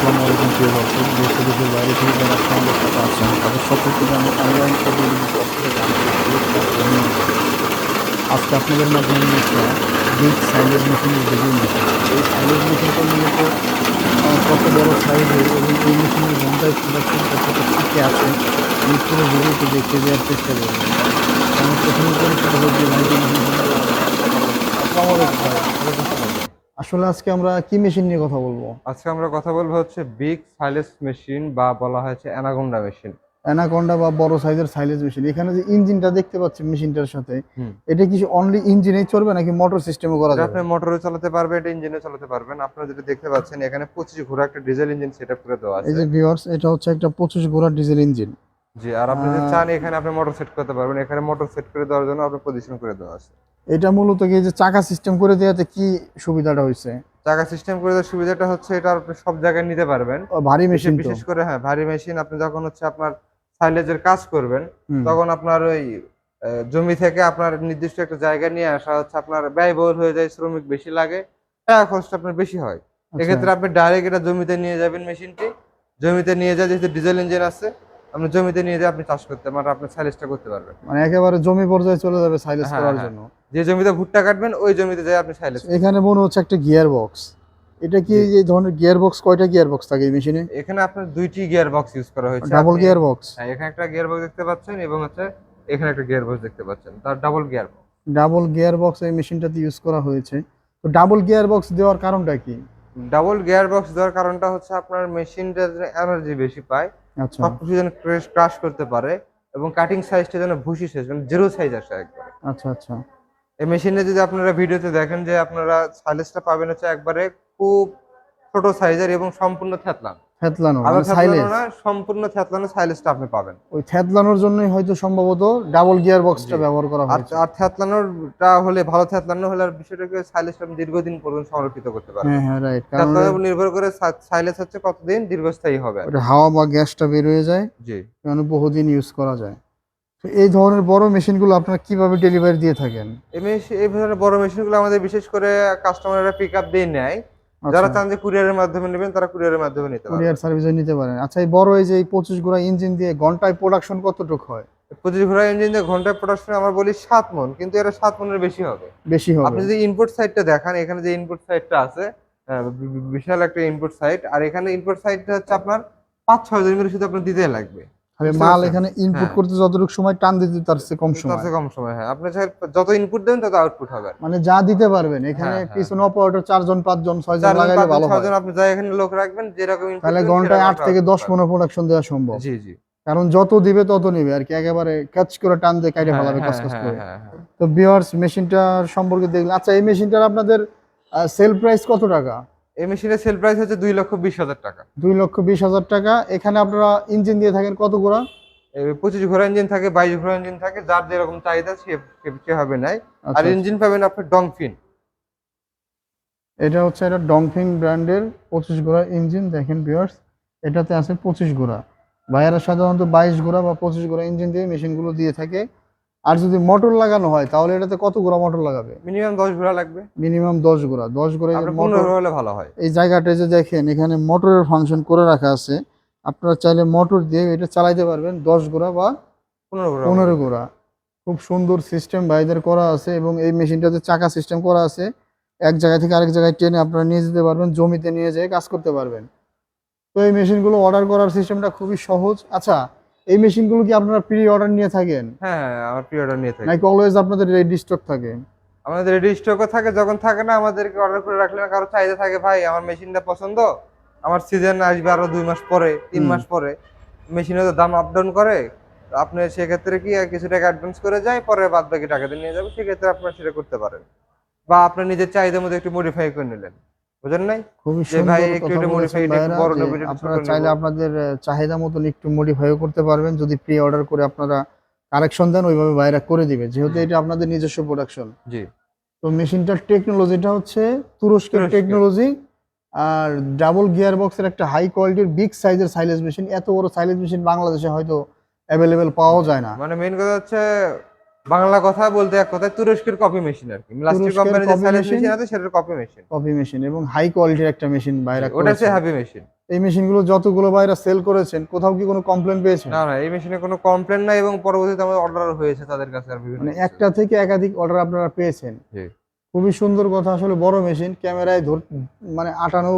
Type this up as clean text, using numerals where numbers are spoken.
আসসালামু আলাইকুম প্রিয় দর্শক, দেশ ও দেশের বাইরে থেকে যারা আমাদের সাথে আছেন তাদের সকলকে আমি অনলাইন প্রতিযোগিতার পক্ষ থেকে জানাই শুভেচ্ছা ও অভিনন্দন। আজকে আপনাদের মাঝে আমি একটা বিগ সাইলেজ মেশিনের ভিডিও নিয়ে এসেছি। এই সাইলেজ মেশিনটা মূলত কত বড় সাইজের এবং এই মেশিনের ঘন্টায় প্রোডাকশন কতটা টিকে আছে আমি পুরো ভিডিওটি দেখিয়ে দেওয়ার চেষ্টা করব। আমি প্রথমে পরিচিত হই যে ভাইটি মেশিন সম্পর্কে আসসালামু আলাইকুম ভাই। ওয়ালাইকুম সালাম। আসলে আজকে আমরা কি মেশিন নিয়ে কথা বলবো? আজকে আমরা কথা বলবো হচ্ছে বিগ সাইলেজ মেশিন বা বলা হয়েছে অ্যানাকোন্ডা মেশিন। অ্যানাকোন্ডা বা বড় সাইজের সাইলেজ মেশিন। এখানে যে ইঞ্জিনটা দেখতে পাচ্ছি মেশিনটার সাথে, হুম। এটা কি অনলি ইঞ্জিনেই চলবে নাকি মোটর সিস্টেমে করা এটা যাবে? আপনি মোটরে চালাতে পারবেন, এটা ইঞ্জিনে চালাতে পারবেন। আপনারা যেটা দেখতে পাচ্ছেন এখানে 25 ঘোড়া একটা ডিজেল ইঞ্জিন সেটআপ করে দেওয়া এই আছে। যে ভিউয়ার্স, এটা হচ্ছে একটা 25 ঘোড়া ডিজেল ইঞ্জিন। জি, আর আপনি যদি চান এখানে আপনি মোটর সেট করতে পারবেন। এখানে মোটর সেট করে দেওয়ার জন্য আপনার পজিশন করে দেওয়া আছে। এটা মূলত কি যে চাকা সিস্টেম করে দেওয়াতে কি সুবিধাটা হইছে? চাকা সিস্টেম করে দেওয়ার সুবিধাটা হচ্ছে এটা আপনি সব জায়গায় নিতে পারবেন। ভারী মেশিন তো। বিশেষ করে হ্যাঁ, ভারী মেশিন আপনি যখন হচ্ছে আপনার সাইলেজের কাজ করবেন হুম। তখন আপনার ওই জমি থেকে আপনার নির্দিষ্ট একটা জায়গায় নিয়ে আসা হচ্ছে আপনার ব্যয়বহুল হয়ে যায়, শ্রমিক বেশি লাগে, টাকা খরচটা আপনার বেশি হয়। আচ্ছা, এক্ষেত্রে আপনি ডাইরেক্ট এটা জমিতে নিয়ে যাবেন মেশিনটি। জমিতে নিয়ে যায় যেহেতু ডিজেল ইঞ্জিন আছে, আপনি জমিতে নিয়ে যেয়ে আপনি চাষ করতে মানে আপনার সাইলেজটা করতে পারবেন। মানে একেবারে জমি পর্যায়ে চলে যাবে সাইলেজ হ্যাঁ, করার হ্যাঁ। জন্য। যে জমিতে ভুট্টা কাটবেন ওই জমিতে যেয়ে আপনি সাইলেজ করবেন। এখানে মনে হচ্ছে একটা গিয়ার বক্স। এটা কি জি। এই ধরনের গিয়ার বক্স, কয়টা গিয়ার বক্স থাকে এই মেশিনে? এখানে আপনার ২টি গিয়ার বক্স ইউজ করা হয়েছে। ডাবল আপনি গিয়ার বক্স? হ্যাঁ, এখানে একটা গিয়ার বক্স দেখতে পাচ্ছেন এবং হচ্ছে এখানে একটা গিয়ার বক্স দেখতে পাচ্ছেন। তার double gear box. Double gear box এই মেশিনটাতে ইউজ করা হয়েছে। তো ডাবল গিয়ার বক্স দেওয়ার কারণটা কি? ডাবল গিয়ার বক্স দেওয়ার কারণটা হচ্ছে আপনার মেশিনটা যেন এনার্জি বেশি পায়, আচ্ছা, সবকিছু যেন ক্রাশ করতে পারে এবং কাটিং সাইজটা যেন ভুসি সাইজ মানে জিরো সাইজ আসে একবারে। আচ্ছা, আচ্ছা। এই মেশিনে যদি আপনারা ভিডিওতে দেখেন যে আপনারা সাইলেজটা পাবেন হচ্ছে একবারে খুব ছোট সাইজের এবং সম্পূর্ণ থ্যাতলানো। থ্যাতলানো আধা মানে থ্যাতলানো সাইলেজ। না, সম্পূর্ণ থ্যাতলানো সাইলেজটা আপনি পাবেন। ওই থ্যাতলানোর জন্যই হয়তো সম্ভবত ডাবল গিয়ার বক্সটা জি। ব্যবহার করা আর হয়েছে। আর থ্যাতলানোটা হলে ভালো থ্যাতলানো হলে আর বিষয়টা কি সাইলেজটা আপনি দীর্ঘদিন পর্যন্ত সংরক্ষিত করতে পারবেন। হ্যাঁ, হ্যাঁ, রাইট। কারণ থ্যাতলানোর উপর নির্ভর করে সাইলেজ হচ্ছে কতদিন দীর্ঘস্থায়ী হবে ওটা আরকি। হাওয়া বা গ্যাসটা বের হয়ে যায়, জি। কারণে বহুদিন ইউজ করা যায়। তো এই ধরনের বড় মেশিনগুলো আপনারা কিভাবে ডেলিভারি দিয়ে থাকেন? এই ধরনের বড় মেশিনগুলো আমাদের বিশেষ করে কাস্টমাররা পিকআপ দিয়ে নেয়। যারা আচ্ছা, চান যে কুরিয়ারের মাধ্যমে নেবেন তারা কুরিয়ারের মাধ্যমে নিতে কুরিয়ার পারবেন। সার্ভিসে নিতে পারেন। আচ্ছা, এই বড় এই যে এই 25 ঘোড়া ইঞ্জিন দিয়ে ঘন্টায় প্রোডাকশন কতটুকু হয়? 25 ঘোড়া ইঞ্জিন দিয়ে ঘন্টায় প্রোডাকশন আমরা বলি ৭ মণ, কিন্তু এটা ৭ মণের বেশি হবে। বেশি হবে? আপনি যদি ইনপুট সাইডটা দেখান, এখানে যে ইনপুট সাইডটা আছে বিশাল একটা ইনপুট সাইড। আর এখানে ইনপুট সাইডটা হচ্ছে আপনার ৫-৬ জন মিলে শুধু আপনার দিতেই লাগবে। তাহলে বুঝতে মাল পারছেন? এখানে ইনপুট হ্যাঁ, করতে যতটুকু সময় টান দিতে তার চেয়ে কম তার সময়। চেয়ে কম সময়। হ্যাঁ, আপনি চাইলে যত ইনপুট দেবেন তত আউটপুট হবে। মানে যা দিতে পারবেন এখানে হ্যাঁ, হ্যাঁ, পিছনে হ্যাঁ। অপারেটর ৪ জন ৫ জন ৬ জন ৪ জন, লাগাইলে ৫ জন, ভালো ৬ হয়। জন আপনি যাই এখানে লোক রাখবেন, যেরকম ইনপুট তাহলে দিবেন ঘন্টায় সেরকম ৮ আপনার থেকে আউটপুট ১০ পাবেন। মণ প্রোডাকশন দেওয়া সম্ভব। জি, জি। কারণ যত দিবে তত নিবে আরকি, একেবারে ক্যাচ করে টান দিয়ে কাইটে হ্যাঁ, ফেলাবে হ্যাঁ, কসকস হ্যাঁ, করে। হ্যাঁ, হ্যাঁ। তো ভিউয়ার্স, মেশিনটার সম্পর্কে দেখলেন। আচ্ছা, এই মেশিনটার আপনাদের সেল প্রাইস কত টাকা? এই মেশিনের সেল প্রাইস হচ্ছে ২,২০,০০০ টাকা। ২,২০,০০০ টাকা। এখানে আপনারা ইঞ্জিন দিয়ে থাকেন কত ঘোড়া? 25 ঘোড়া ইঞ্জিন থাকে, 22 ঘোড়া ইঞ্জিন থাকে। যার যেরকম চাহিদা সেভাবে নেয়। আর আচ্ছা, আচ্ছা। ইঞ্জিন পাবেন আপনার ডংফিন। এটা হচ্ছে একটা ডংফিং ব্র্যান্ডের 25 ঘোড়া ইঞ্জিন। দেখেন ভিউয়ার্স, এটাতে আছে 25 ঘোড়া। ভাইয়ারা সাধারণত 22 ঘোড়া বা 25 ঘোড়া ইঞ্জিন দিয়ে মেশিনগুলো দিয়ে থাকে। আর যদি মোটর লাগানো হয় তাহলে এটাতে কত ঘোড়া মোটর লাগাবে? মিনিমাম 10 ঘোড়া লাগবে। মিনিমাম 10 ঘোড়া। 10 ঘোড়া এই যে আপনার 15 মোটর, ঘোড়া হলে ভালো হয়। এই জায়গাটায় যে দেখেন এখানে মোটরের ফাংশন করে রাখা আছে। আপনারা চাইলে মোটর দিয়ে এটা চালাইতে পারবেন 10 ঘোড়া বা 15 ঘোড়া 15 পর্যন্ত। ঘোড়া। খুব সুন্দর সিস্টেম ভাইদের করা আছে এবং এই মেশিনটাতে চাকা সিস্টেম করা আছে। এক জায়গা থেকে আরেক জায়গায় টেনে আপনারা নিয়ে যেতে পারবেন, জমিতে নিয়ে যেয়ে কাজ করতে পারবেন। তো এই মেশিনগুলো অর্ডার করার সিস্টেমটা খুবই সহজ। আচ্ছা, এই মেশিনগুলো কি আপনারা প্রি অর্ডার নিয়ে থাকেন হ্যাঁ, হ্যাঁ, আমার প্রি অর্ডার নিয়ে থাকি। নাকি অলওয়েজ আপনাদের রেডি স্টক থাকে? আমাদের রেডি স্টকও থাকে, যখন থাকে না আমাদেরকে অর্ডার করে রাখলে কারো চাহিদা থাকে, ভাই আমার মেশিনটা পছন্দ, আমার সিজন আসবে আরো ২ মাস পরে, ৩ হুম। মাস পরে। মেশিনের তো দাম আপ ডাউন করে। তো আপনি সেক্ষেত্রে কি কিছু টাকা অ্যাডভান্স করে যায়, পরে বাদ বাকি টাকাটা নিয়ে যাবে। সেক্ষেত্রে আপনারা সেটা করতে পারেন। বা আপনার নিজের চাহিদার মধ্যে একটু মডিফাই করে নিলেন। বুঝেন নাই? খুবই যে ভাই সুন্দর একটু কথা এটা বলেছেন মডিফাই, এটা একটু ভাইয়েরা বড় যে নেব, এটা একটু ছোট আপনারা নেব। চাইলে আপনাদের চাহিদা মতন একটু মডিফাইও করতে পারবেন। যদি প্রি অর্ডার করে আপনারা কারেকশন দেন ওইভাবে ভাইয়েরা করে দিবে, যেহেতু জি, এটা আপনাদের নিজস্ব প্রোডাকশন। জি। তো মেশিনটার টেকনোলজিটা হচ্ছে তুরস্কের তুরস্কের। টেকনোলজি। আর ডাবল গিয়ার বক্সের একটা হাই কোয়ালিটির বিগ সাইজের সাইলেজ মেশিন। এত বড় সাইলেজ মেশিন বাংলাদেশে হয়তো অ্যাভেলেবেল পাওয়াও যায় না। মানে মেইন কথা হচ্ছে বাংলা কথা বলতে এক কথায় তুরস্কের কপি মেশিন আরকি। লাস্টের তুরস্কের কোম্পানির যে কপি সাইলেন্স মেশিন, মেশিন আছে সেটার কপি মেশিন। কপি মেশিন এবং হাই কোয়ালিটির একটা মেশিন জি, বাইরা ওটা হচ্ছে করেছে। Heavy machine. এই মেশিনগুলো যতগুলো বাইরে সেল করেছেন কোথাও কি কোনো কমপ্লেন পেয়েছেন? না না, এই মেশিনে কোনো কমপ্লেন নাই এবং পরবর্তীতে আমাদের অর্ডার হয়েছে তাদের কাছে আর বিভিন্ন মানে কিছু। একটা থেকে একাধিক অর্ডার আপনারা পেয়েছেন। জি। খুবই সুন্দর কথা, আসলে বড় মেশিন ক্যামেরায় মানে আটানো